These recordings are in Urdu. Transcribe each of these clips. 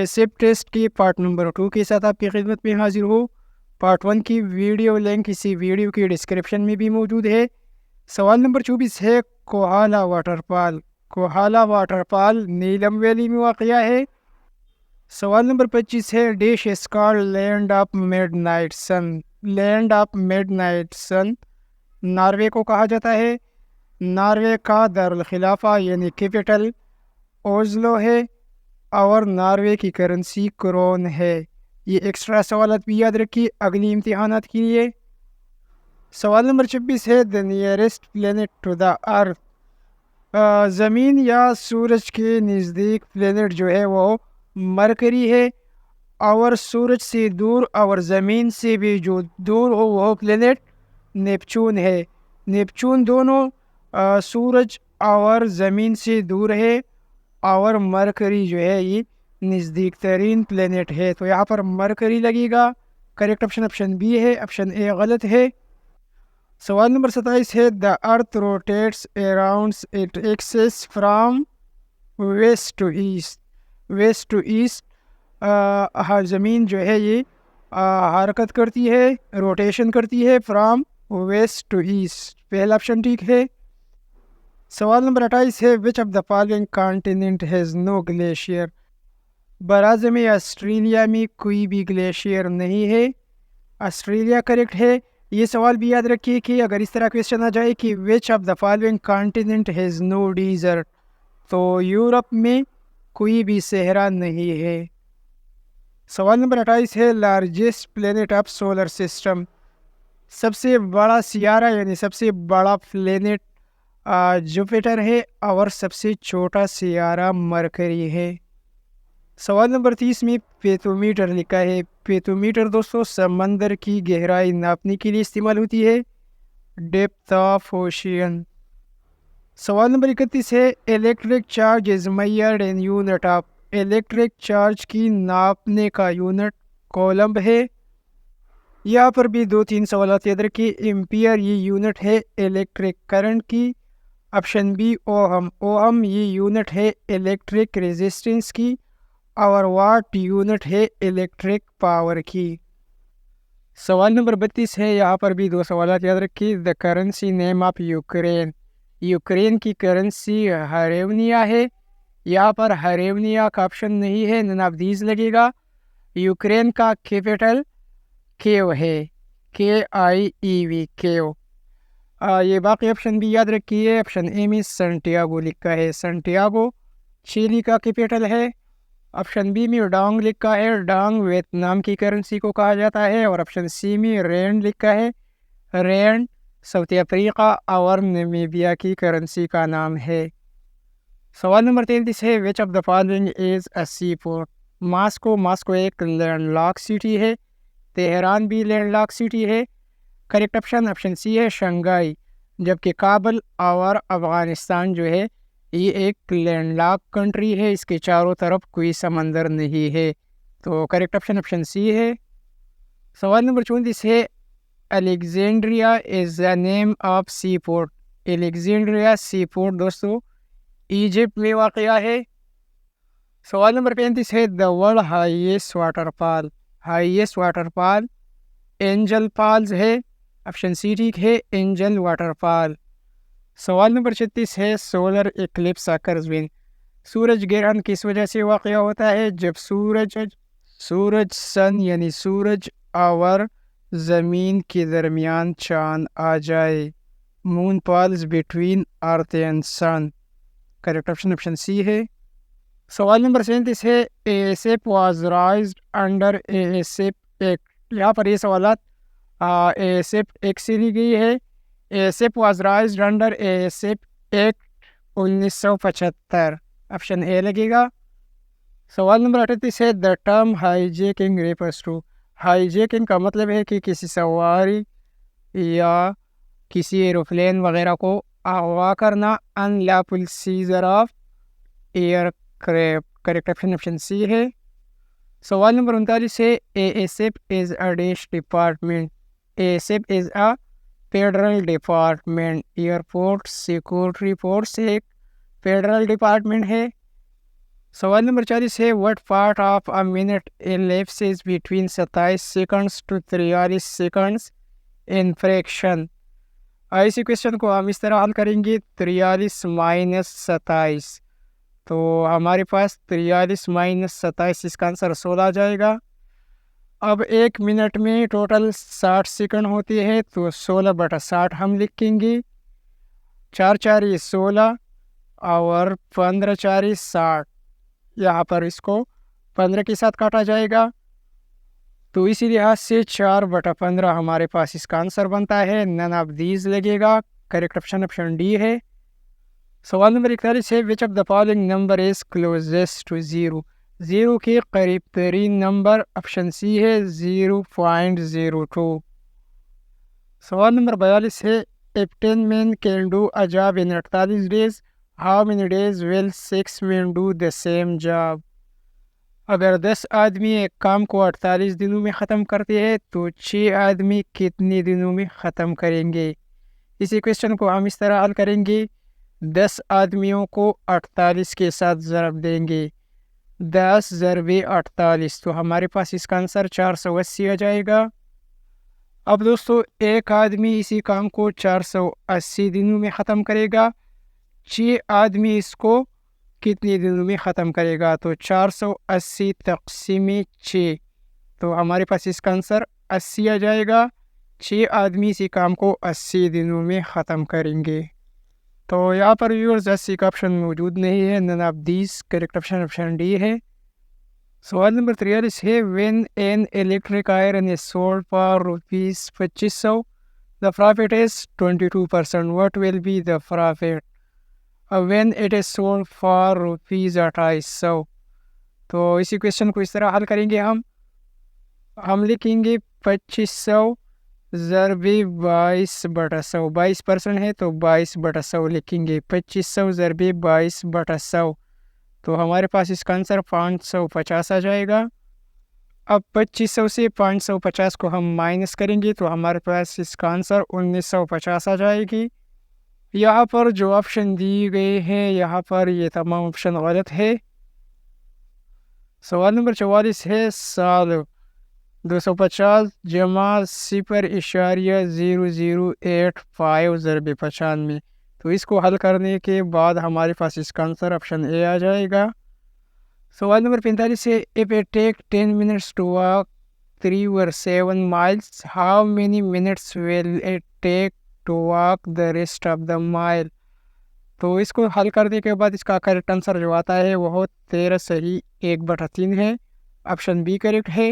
سپ ٹیسٹ کی پارٹ نمبر 2 کے ساتھ آپ کی خدمت میں حاضر ہو۔ پارٹ 1 کی ویڈیو لنک اسی ویڈیو کی ڈسکرپشن میں بھی موجود ہے۔ سوال نمبر 24 ہے Kohala waterfall. Kohala waterfall Neelum valley میں واقع ہے۔ سوال نمبر 25 ہے dash is called land of midnight sun. Land of midnight sun Norway کو کہا جاتا ہے۔ ناروے کا دارالخلافہ یعنی کیپٹل اوزلو ہے اور ناروے کی کرنسی کرون ہے۔ یہ ایکسٹرا سوالات بھی یاد رکھیے اگلی امتحانات کے لیے۔ سوال نمبر 26 ہے the nearest planet to the earth. زمین یا سورج کے نزدیک پلینٹ جو ہے وہ مرکری ہے، اور سورج سے دور اور زمین سے بھی جو دور ہو وہ پلینٹ نیپچون ہے۔ نیپچون دونوں سورج اور زمین سے دور ہے، اور مرکری جو ہے یہ نزدیک ترین پلینٹ ہے، تو یہاں پر مرکری لگے گا۔ کریکٹ آپشن بی ہے، آپشن اے غلط ہے۔ سوال نمبر 27 ہے the earth rotates around it axis from west to east. West to east زمین جو ہے یہ حرکت کرتی ہے، روٹیشن کرتی ہے فرام ویسٹ ٹو ایسٹ، پہلا آپشن ٹھیک ہے۔ سوال نمبر 28 ہے which of the following continent has know glacier. براعظم آسٹریلیا میں کوئی بھی گلیشیئر نہیں ہے، آسٹریلیا کریکٹ ہے۔ یہ سوال بھی یاد رکھیے کہ اگر اس طرح کویسچن آ جائے کہ which of the following continent has no desert, تو یورپ میں کوئی بھی صحرا نہیں ہے۔ سوال نمبر 28 ہے largest planet of solar system. سب سے بڑا سیارہ یعنی سب سے بڑا پلینٹ جوپیٹر ہے، اور سب سے چھوٹا سیارہ مرکری ہے۔ سوال نمبر 30 میں پیتومیٹر لکھا ہے۔ پیتومیٹر دوستو سمندر کی گہرائی ناپنے کے لیے استعمال ہوتی ہے، ڈیپتھ آف اوشین۔ سوال نمبر 31 ہے electric charge is میئرڈ in unit of. Electric charge کی ناپنے کا یونٹ کولمب ہے۔ یہاں پر بھی 2-3 سوالات یاد رکھیے۔ ایمپیئر یہ یونٹ ہے الیکٹرک کرنٹ کی، آپشن بی اوہم۔ اوہم یہ یونٹ ہے الیکٹرک ریزسٹنس کی، اور واٹ یونٹ ہے الیکٹرک پاور کی۔ سوال نمبر 32 ہے، یہاں پر بھی 2 سوالات یاد رکھیے۔ The currency name of Ukraine. Ukraine کی کرنسی ہریونیا ہے، یہاں پر ہریونیا کا آپشن نہیں ہے، نن آف دیز لگے گا۔ یوکرین کا کیپٹل کیو ہے، KIEV کیو۔ یہ باقی آپشن بھی یاد رکھیے۔ آپشن اے میں سنٹیاگو لکھا ہے، سنٹیاگو چیلی کا کیپٹل ہے۔ آپشن بی میں ڈانگ لکھا ہے، ڈانگ ویتنام کی کرنسی کو کہا جاتا ہے۔ اور آپشن سی میں رینڈ لکھا ہے، رینڈ ساؤتھ افریقہ اور نمیبیا کی کرنسی کا نام ہے۔ سوال نمبر 33 ہے which of the following is a sea port. Moscow ایک لینڈ لاک سٹی ہے، تہران بھی لینڈ لاک سٹی ہے۔ کریکٹ آپشن سی ہے شنگھائی، جبکہ کابل اور افغانستان جو ہے یہ ایک لینڈ لاک کنٹری ہے، اس کے چاروں طرف کوئی سمندر نہیں ہے، تو کریکٹ آپشن سی ہے۔ سوال نمبر 34 ہے Alexandria is the name of seaport. Alexandria seaport دوستو ایجپٹ میں واقع ہے۔ سوال نمبر 35 ہے the world highest waterfall. Highest waterfall Angel Falls ہے، آپشن سی ٹھیک ہے، اینجل واٹر فال۔ سوال نمبر 36 ہے سولر ایکلپس اکرز وین۔ سورج گرہن کس وجہ سے واقع ہوتا ہے؟ جب سورج سن یعنی سورج اور زمین کے درمیان چاند آ جائے۔ Moon falls between earth and sun. Correct option C ہے۔ سوال نمبر 37 ہے ASF was raised under ASF act. یہاں پر یہ سوالات ASF ایکٹ سے لی گئی ہے۔ ASF was raised under ASF act 1975، option A لگے گا۔ سوال نمبر 38 ہے the term hijacking refers to. Hijacking کا مطلب ہے کہ کسی سواری یا کسی ایروپلین وغیرہ کو اغوا کرنا، unlawful seizure of aircraft. Correct option C ہے۔ سوال نمبر 39 ہے ASF is a dash department. ASF is a federal department. Airport security force ایک فیڈرل ڈپارٹمنٹ ہے۔ سوال نمبر 40 ہے what part of a minute elapses between 27 seconds to 43 seconds in fraction. اسی کویشچن کو ہم اس طرح حل کریں گے 43 مائنس 27. تو ہمارے پاس 43 مائنس 27 اس کا آنسر 16 آ جائے گا. اب ایک منٹ میں ٹوٹل 60 سیکنڈ ہوتی ہے تو 16/60 ہم لکھیں گے. 4 4 16 اور 15 4 60. یہاں پر اس کو 15 کے ساتھ کاٹا جائے گا تو اسی لحاظ سے 4/15 ہمارے پاس اس کا آنسر بنتا ہے. نن آف دیز لگے گا. کریکٹ آپشن ڈی ہے. سوال نمبر 41 ہے which of the following number is closest to zero. Zero کے قریب ترین نمبر آپشن سی ہے 0.02. سوال نمبر 42 ہے if 10 men can do a job in 48 days, how many days will 6 men do the same job? اگر 10 آدمی ایک کام کو 48 دنوں میں ختم کرتے ہیں تو 6 آدمی کتنے دنوں میں ختم کریں گے؟ اسی کویشچن کو ہم اس طرح حل کریں گے. 10 آدمیوں کو 48 کے ساتھ ضرب دیں گے. 10 ضرب 48 تو ہمارے پاس اس کا آنسر 480 آ جائے گا. اب دوستو ایک آدمی اسی کام کو 480 دنوں میں ختم کرے گا. 6 آدمی اس کو کتنے دنوں میں ختم کرے گا؟ تو 480 تقسیم 6 تو ہمارے پاس اس کا آنسر 80 آ جائے گا. 6 آدمی اسی کام کو 80 دنوں میں ختم کریں گے. تو یہاں پر ویورز 80 کا آپشن موجود نہیں ہے. None of these correct option D ہے. سوال نمبر 43 ہے when an electric iron is sold for ₹2500 the profit is 22%. what will be the profit when it is sold for ₹2800؟ تو اسی کویشچن کو اس طرح حل کریں گے. ہم لکھیں گے 2500 ضرب 22/100. 22% ہے تو 22/100 لکھیں گے. 2500 ضرب 22/100 تو ہمارے پاس اس کا آنسر 550 آ جائے گا. اب 2500 سے 550 کو ہم مائنس کریں گے تو ہمارے پاس اس کا آنسر 1950 آ جائے گی. یہاں پر جو آپشن دی گئے ہیں یہاں پر یہ تمام آپشن غلط ہے. سوال نمبر 44 ہے سال 250 جمع 0.0085 ضرب 95. تو اس کو حل کرنے کے بعد ہمارے پاس اس کا آنسر آپشن اے آ جائے گا. سوال نمبر 45 ہے if it take 10 minutes to walk 3 or 7 miles, how many minutes will it take to walk the rest of the mile؟ تو اس کو حل کرنے کے بعد اس کا کریکٹ آنسر جو آتا ہے وہ 13 صحیح 1/3 ہے. آپشن بی کریکٹ ہے.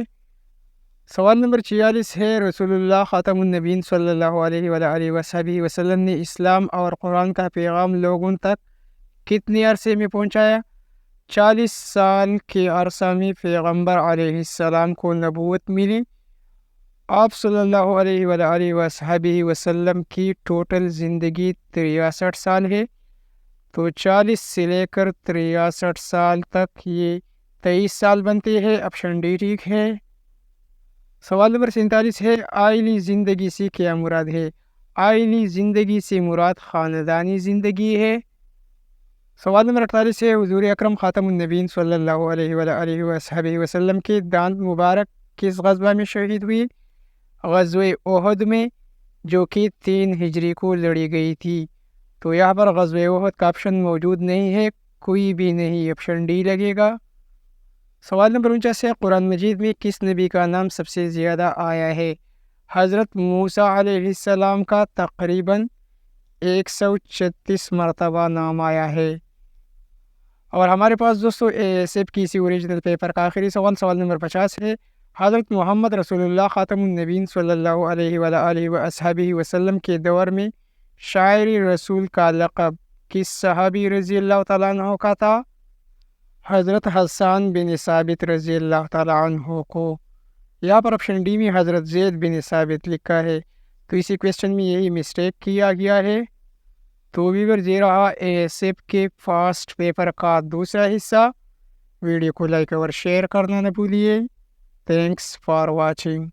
سوال نمبر 46 ہے رسول اللہ خاتم النبیین صلی اللہ علیہ وآلہ وسلم نے اسلام اور قرآن کا پیغام لوگوں تک کتنے عرصے میں پہنچایا؟ 40 سال کے عرصہ میں پیغمبر علیہ السلام کو نبوت ملی. آپ صلی اللہ علیہ وآلہ وسلم کی ٹوٹل زندگی 63 سال ہے. تو 40 سے لے کر 63 سال تک یہ 23 سال بنتے ہیں. آپشن ڈی ٹھیک ہے. سوال نمبر 47 ہے آئلی زندگی سے کیا مراد ہے؟ آئلی زندگی سے مراد خاندانی زندگی ہے. سوال نمبر 48 ہے حضور اکرم خاتم النبیین صلی اللہ علیہ وآلہ وسلم کے دانت مبارک کس غزوہ میں شہید ہوئی؟ غزوہ احد میں، جو کہ 3 ہجری کو لڑی گئی تھی. تو یہاں پر غزوہ احد کا آپشن موجود نہیں ہے، کوئی بھی نہیں. آپشن ڈی لگے گا. سوال نمبر 49 ہے قرآن مجید میں کس نبی کا نام سب سے زیادہ آیا ہے؟ حضرت موسیٰ علیہ السلام کا تقریباً 136 مرتبہ نام آیا ہے. اور ہمارے پاس دوستو ایسیپ کی اسی اوریجنل پیپر کا آخری سوال نمبر 50 ہے حضرت محمد رسول اللہ خاتم النبیین صلی اللہ علیہ وآلہ وسلم کے دور میں شاعر رسول کا لقب کس صحابی رضی اللہ تعالیٰ عنہ کا تھا؟ حضرت حسان بن ثابت رضی اللہ تعالیٰ عنہ کو. یہاں پر آپشن ڈی میں حضرت زید بن ثابت لکھا ہے تو اسی کویشچن میں یہی مسٹیک کیا گیا ہے. تو ویور یہ رہا ایسیپ کے فاسٹ پیپر کا دوسرا حصہ. ویڈیو کو لائک اور شیئر کرنا نہ بھولیے. Thanks for watching.